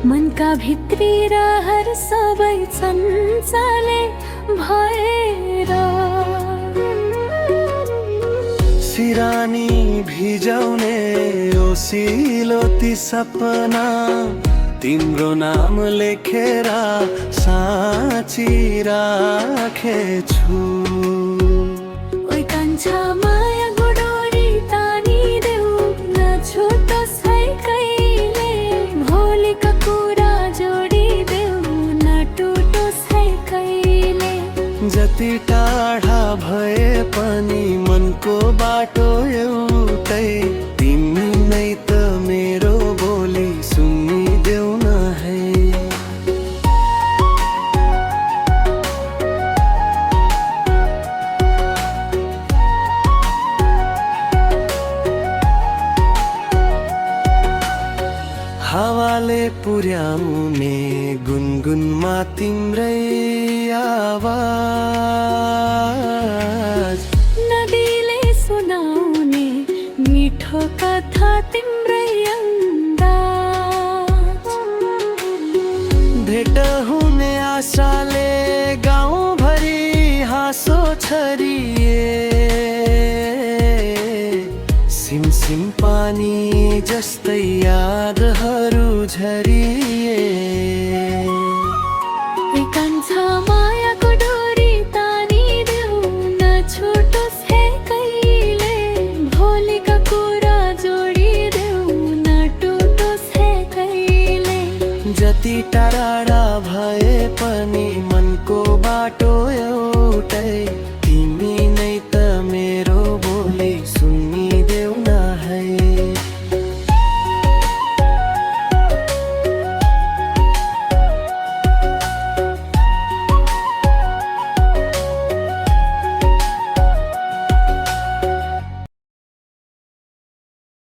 मनका भित्री रहर सबै चञ्चले भएर सिरानी भिजाउने ओसिलो ती सपना तिम्रो नाम लेखेर साँची राखेछु। ओइ कान्छा माया गोडोरी तानिदेऊ नछुटोस् है कहिले, भोलिका कुरा जोडिदेऊ नटुटोस् है कहिले। जति टाढा भए पनि मनको बाटो एउटै, तिमी नै त मेरो बोली सुनिदेऊ न है। हावाले पुर्याउने गुनगुनमा तिम्रै आवाज, नदीले सुनाउने मिठो कथा तिम्रै अन्दाज। भेट हुने आशाले गाउँभरि हाँसो छरिए, सिमसिम पानी जस्तै यादहरू झरिए। ओइ कान्छा मायाको डोरी तानिदेऊ नछुटोस् है कहिले, भोलिका कुरा जोडिदेऊ नटुटोस् है कहिले। जति टाढा भए पनि